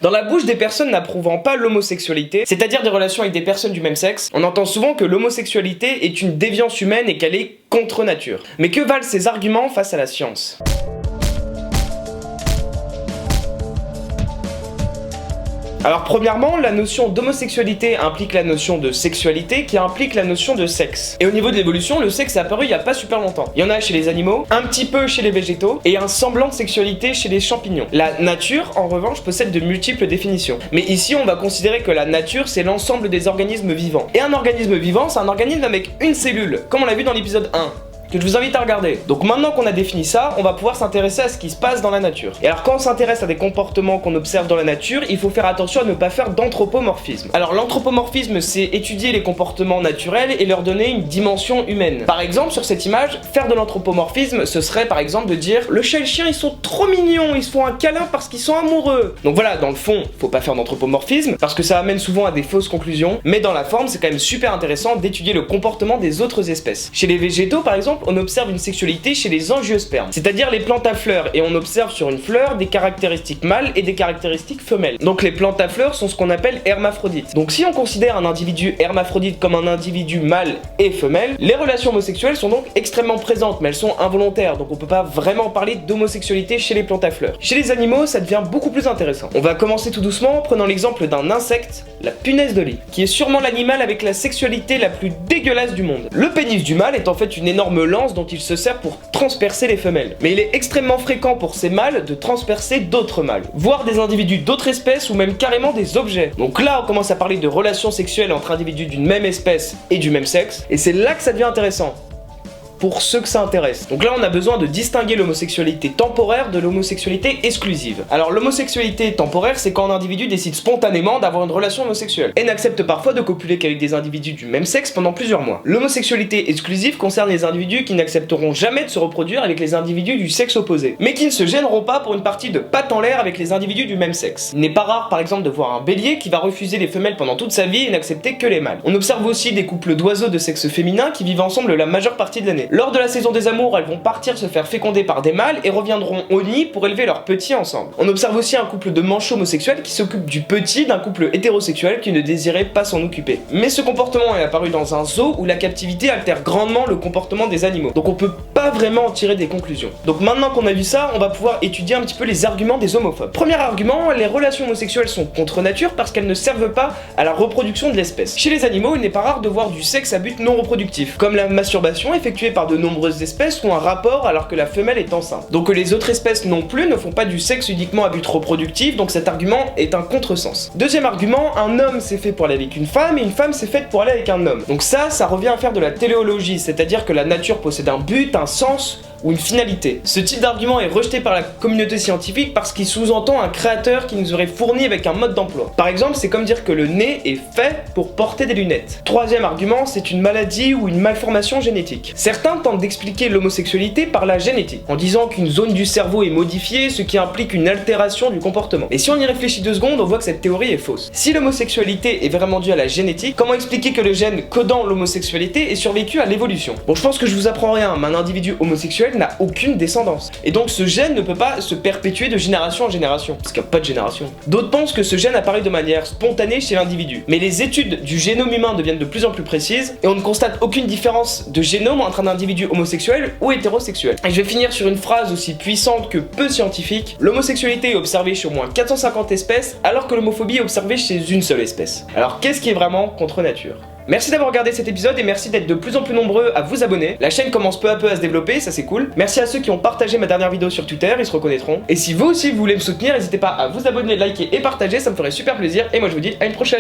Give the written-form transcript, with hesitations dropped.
Dans la bouche des personnes n'approuvant pas l'homosexualité, c'est-à-dire des relations avec des personnes du même sexe, on entend souvent que l'homosexualité est une déviance humaine et qu'elle est contre nature. Mais que valent ces arguments face à la science ? Alors premièrement, la notion d'homosexualité implique la notion de sexualité qui implique la notion de sexe. Et au niveau de l'évolution, le sexe est apparu il y a pas super longtemps. Il y en a chez les animaux, un petit peu chez les végétaux, et un semblant de sexualité chez les champignons. La nature, en revanche, possède de multiples définitions. Mais ici, on va considérer que la nature, c'est l'ensemble des organismes vivants. Et un organisme vivant, c'est un organisme avec une cellule, comme on l'a vu dans l'épisode 1. Que je vous invite à regarder. Donc maintenant qu'on a défini ça, on va pouvoir s'intéresser à ce qui se passe dans la nature. Et alors quand on s'intéresse à des comportements qu'on observe dans la nature, il faut faire attention à ne pas faire d'anthropomorphisme. Alors l'anthropomorphisme, c'est étudier les comportements naturels et leur donner une dimension humaine. Par exemple, sur cette image, faire de l'anthropomorphisme, ce serait par exemple de dire le chat et le chien, ils sont trop mignons, ils se font un câlin parce qu'ils sont amoureux. Donc voilà, dans le fond, faut pas faire d'anthropomorphisme parce que ça amène souvent à des fausses conclusions, mais dans la forme, c'est quand même super intéressant d'étudier le comportement des autres espèces. Chez les végétaux, par exemple, on observe une sexualité chez les angiospermes, c'est-à-dire les plantes à fleurs, et on observe sur une fleur des caractéristiques mâles et des caractéristiques femelles. Donc les plantes à fleurs sont ce qu'on appelle hermaphrodites. Donc si on considère un individu hermaphrodite comme un individu mâle et femelle, les relations homosexuelles sont donc extrêmement présentes, mais elles sont involontaires, donc on peut pas vraiment parler d'homosexualité chez les plantes à fleurs. Chez les animaux, ça devient beaucoup plus intéressant. On va commencer tout doucement en prenant l'exemple d'un insecte, la punaise de lit, qui est sûrement l'animal avec la sexualité la plus dégueulasse du monde. Le pénis du mâle est en fait une énorme lance dont il se sert pour transpercer les femelles. Mais il est extrêmement fréquent pour ces mâles de transpercer d'autres mâles, voire des individus d'autres espèces ou même carrément des objets. Donc là on commence à parler de relations sexuelles entre individus d'une même espèce et du même sexe, et c'est là que ça devient intéressant. Pour ceux que ça intéresse. Donc là on a besoin de distinguer l'homosexualité temporaire de l'homosexualité exclusive. Alors l'homosexualité temporaire, c'est quand un individu décide spontanément d'avoir une relation homosexuelle et n'accepte parfois de copuler qu'avec des individus du même sexe pendant plusieurs mois. L'homosexualité exclusive concerne les individus qui n'accepteront jamais de se reproduire avec les individus du sexe opposé, mais qui ne se gêneront pas pour une partie de pattes en l'air avec les individus du même sexe. Il n'est pas rare par exemple de voir un bélier qui va refuser les femelles pendant toute sa vie et n'accepter que les mâles. On observe aussi des couples d'oiseaux de sexe féminin qui vivent ensemble la majeure partie de l'année. Lors de la saison des amours, elles vont partir se faire féconder par des mâles et reviendront au nid pour élever leurs petits ensemble. On observe aussi un couple de manchots homosexuels qui s'occupe du petit d'un couple hétérosexuel qui ne désirait pas s'en occuper. Mais ce comportement est apparu dans un zoo où la captivité altère grandement le comportement des animaux. Donc on peut pas vraiment en tirer des conclusions. Donc maintenant qu'on a vu ça, on va pouvoir étudier un petit peu les arguments des homophobes. Premier argument, les relations homosexuelles sont contre nature parce qu'elles ne servent pas à la reproduction de l'espèce. Chez les animaux, il n'est pas rare de voir du sexe à but non reproductif, comme la masturbation effectuée par de nombreuses espèces ont un rapport alors que la femelle est enceinte. Donc les autres espèces non plus ne font pas du sexe uniquement à but reproductif, donc cet argument est un contresens. Deuxième argument, un homme s'est fait pour aller avec une femme et une femme s'est faite pour aller avec un homme. Donc ça revient à faire de la téléologie, c'est-à-dire que la nature possède un but, un sens ou une finalité. Ce type d'argument est rejeté par la communauté scientifique parce qu'il sous-entend un créateur qui nous aurait fourni avec un mode d'emploi. Par exemple, c'est comme dire que le nez est fait pour porter des lunettes. Troisième argument, c'est une maladie ou une malformation génétique. Certains tentent d'expliquer l'homosexualité par la génétique, en disant qu'une zone du cerveau est modifiée, ce qui implique une altération du comportement. Et si on y réfléchit 2 secondes, on voit que cette théorie est fausse. Si l'homosexualité est vraiment due à la génétique, comment expliquer que le gène codant l'homosexualité ait survécu à l'évolution? Bon, je pense que je vous apprends rien, mais un individu homosexuel n'a aucune descendance. Et donc ce gène ne peut pas se perpétuer de génération en génération, parce qu'il n'y a pas de génération. D'autres pensent que ce gène apparaît de manière spontanée chez l'individu. Mais les études du génome humain deviennent de plus en plus précises, et on ne constate aucune différence de génome entre un individu homosexuel ou hétérosexuel. Et je vais finir sur une phrase aussi puissante que peu scientifique: l'homosexualité est observée chez au moins 450 espèces, alors que l'homophobie est observée chez une seule espèce. Alors qu'est-ce qui est vraiment contre nature? Merci d'avoir regardé cet épisode et merci d'être de plus en plus nombreux à vous abonner. La chaîne commence peu à peu à se développer, ça c'est cool. Merci à ceux qui ont partagé ma dernière vidéo sur Twitter, ils se reconnaîtront. Et si vous aussi vous voulez me soutenir, n'hésitez pas à vous abonner, liker et partager, ça me ferait super plaisir. Et moi je vous dis à une prochaine.